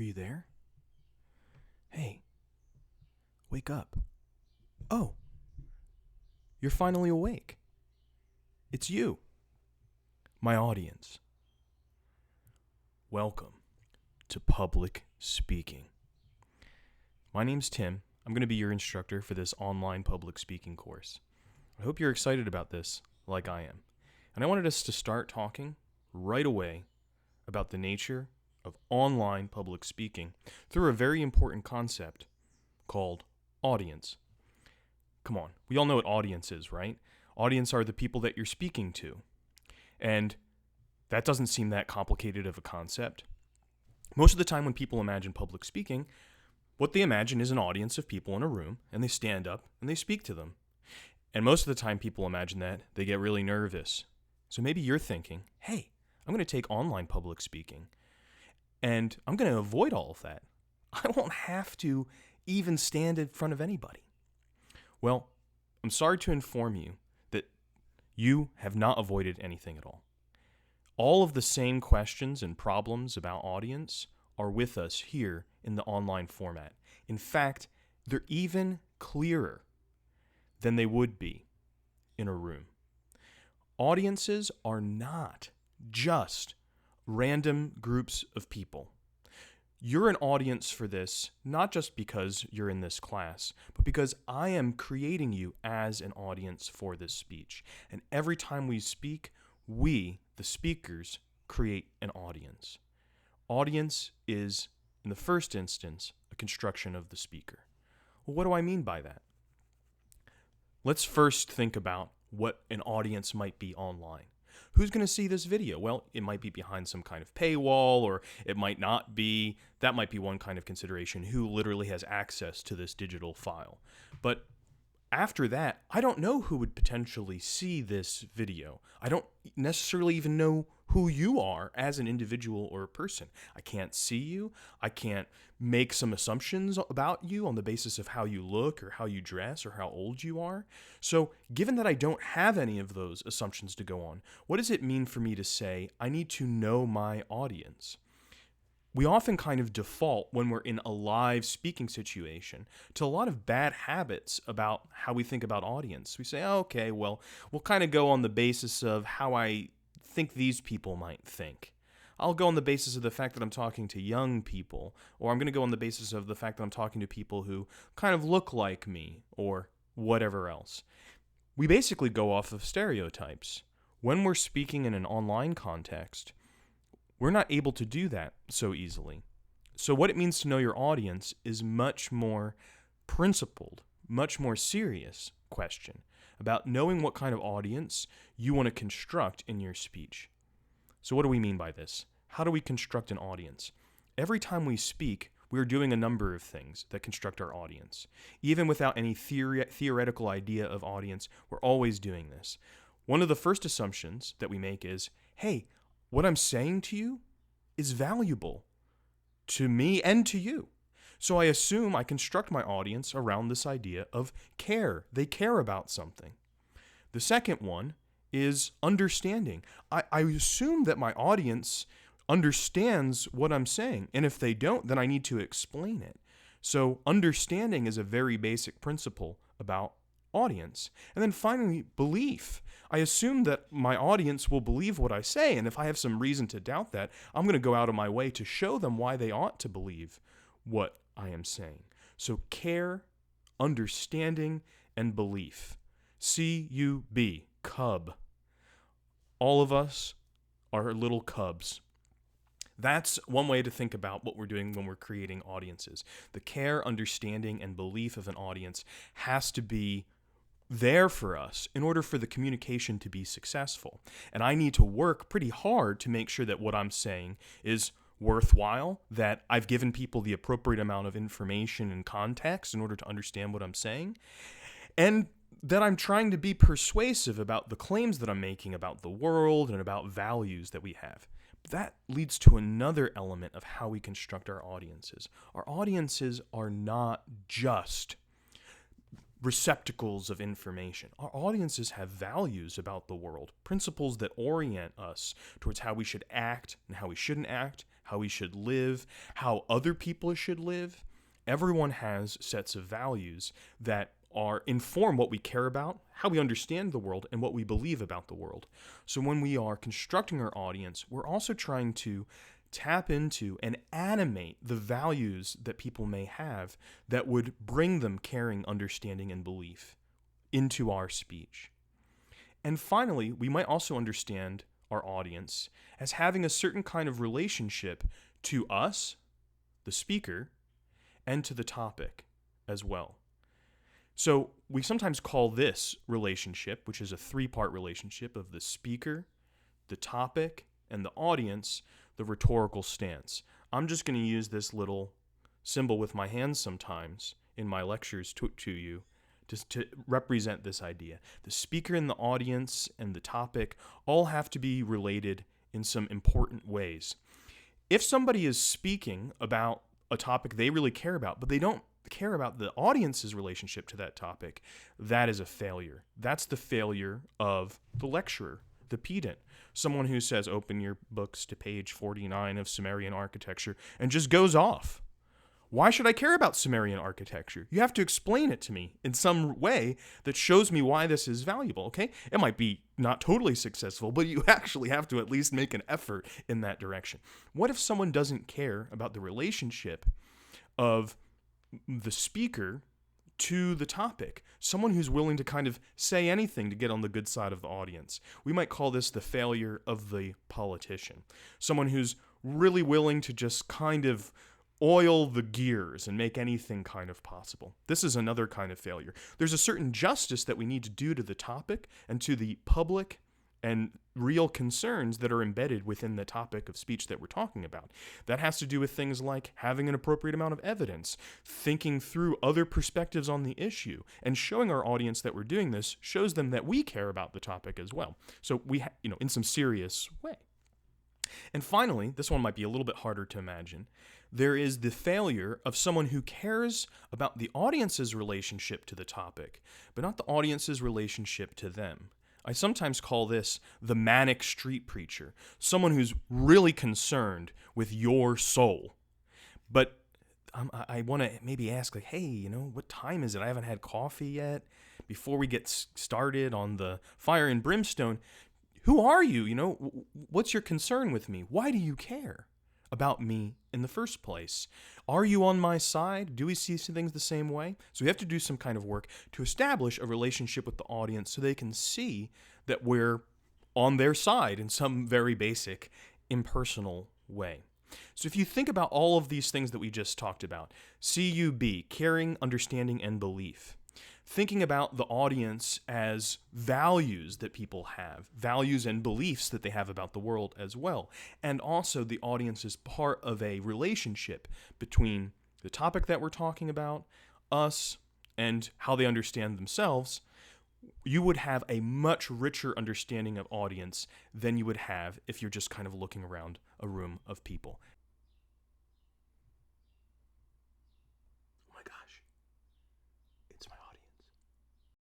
Are you there? Hey, wake up. Oh, you're finally awake. It's you, my audience. Welcome to public speaking. My name's Tim. I'm going to be your instructor for this online public speaking course. I hope you're excited about this, like I am. And I wanted us to start talking right away about the nature of online public speaking through a very important concept called audience. Come on, we all know what audience is, right? Audience are the people that you're speaking to. And that doesn't seem that complicated of a concept. Most of the time when people imagine public speaking, what they imagine is an audience of people in a room, and they stand up and they speak to them. And most of the time people imagine that, they get really nervous. So maybe you're thinking, hey, I'm going to take online public speaking, and I'm going to avoid all of that. I won't have to even stand in front of anybody. Well, I'm sorry to inform you that you have not avoided anything at all. All of the same questions and problems about audience are with us here in the online format. In fact, they're even clearer than they would be in a room. Audiences are not just random groups of people. You're an audience for this, not just because you're in this class, but because I am creating you as an audience for this speech. And every time we speak, we, the speakers, create an audience. Audience is, in the first instance, a construction of the speaker. Well, what do I mean by that? Let's first think about what an audience might be online. Who's going to see this video? Well, it might be behind some kind of paywall, or it might not be. That might be one kind of consideration, who literally has access to this digital file. But after that, I don't know who would potentially see this video. I don't necessarily even know who you are as an individual or a person. I can't see you. I can't make some assumptions about you on the basis of how you look or how you dress or how old you are. So given that I don't have any of those assumptions to go on, what does it mean for me to say I need to know my audience? We often kind of default when we're in a live speaking situation to a lot of bad habits about how we think about audience. We say, oh, okay, well, we'll kind of go on the basis of how I think these people might think. I'll go on the basis of the fact that I'm talking to young people, or I'm going to go on the basis of the fact that I'm talking to people who kind of look like me, or whatever else. We basically go off of stereotypes. When we're speaking in an online context, we're not able to do that so easily. So what it means to know your audience is much more principled, much more serious question about knowing what kind of audience you want to construct in your speech. So what do we mean by this? How do we construct an audience? Every time we speak, we're doing a number of things that construct our audience. Even without any theoretical idea of audience, we're always doing this. One of the first assumptions that we make is, hey, what I'm saying to you is valuable to me and to you. So I assume I construct my audience around this idea of care. They care about something. The second one is understanding. I assume that my audience understands what I'm saying. And if they don't, then I need to explain it. So understanding is a very basic principle about audience. And then finally, belief. I assume that my audience will believe what I say, and if I have some reason to doubt that, I'm going to go out of my way to show them why they ought to believe what I am saying. So care, understanding, and belief. C-U-B, cub. All of us are little cubs. That's one way to think about what we're doing when we're creating audiences. The care, understanding, and belief of an audience has to be there for us in order for the communication to be successful. And I need to work pretty hard to make sure that what I'm saying is worthwhile, that I've given people the appropriate amount of information and context in order to understand what I'm saying, and that I'm trying to be persuasive about the claims that I'm making about the world and about values that we have. That leads to another element of how we construct our audiences. Our audiences are not just receptacles of information. Our audiences have values about the world, principles that orient us towards how we should act and how we shouldn't act, how we should live, how other people should live. Everyone has sets of values that inform what we care about, how we understand the world, and what we believe about the world. So when we are constructing our audience, we're also trying to tap into and animate the values that people may have that would bring them caring, understanding, and belief into our speech. And finally, we might also understand our audience as having a certain kind of relationship to us, the speaker, and to the topic as well. So we sometimes call this relationship, which is a three-part relationship of the speaker, the topic, and the audience, the rhetorical stance. I'm just going to use this little symbol with my hands sometimes in my lectures to you to represent this idea. The speaker and the audience and the topic all have to be related in some important ways. If somebody is speaking about a topic they really care about, but they don't care about the audience's relationship to that topic, that is a failure. That's the failure of the lecturer, the pedant, someone who says, open your books to page 49 of Sumerian architecture, and just goes off. Why should I care about Sumerian architecture? You have to explain it to me in some way that shows me why this is valuable, okay? It might be not totally successful, but you actually have to at least make an effort in that direction. What if someone doesn't care about the relationship of the speaker to the topic? Someone who's willing to kind of say anything to get on the good side of the audience. We might call this the failure of the politician. Someone who's really willing to just kind of oil the gears and make anything kind of possible. This is another kind of failure. There's a certain justice that we need to do to the topic and to the public and real concerns that are embedded within the topic of speech that we're talking about. That has to do with things like having an appropriate amount of evidence, thinking through other perspectives on the issue, and showing our audience that we're doing this shows them that we care about the topic as well. So we, in some serious way. And finally, this one might be a little bit harder to imagine. There is the failure of someone who cares about the audience's relationship to the topic, but not the audience's relationship to them. I sometimes call this the manic street preacher, someone who's really concerned with your soul. But I want to maybe ask, like, hey, what time is it? I haven't had coffee yet. Before we get started on the fire and brimstone, who are you? What's your concern with me? Why do you care about me in the first place? Are you on my side? Do we see things the same way? So we have to do some kind of work to establish a relationship with the audience so they can see that we're on their side in some very basic, impersonal way. So if you think about all of these things that we just talked about, CUB, caring, understanding, and belief, thinking about the audience as values that people have, values and beliefs that they have about the world as well, and also the audience is part of a relationship between the topic that we're talking about, us, and how they understand themselves, you would have a much richer understanding of audience than you would have if you're just kind of looking around a room of people.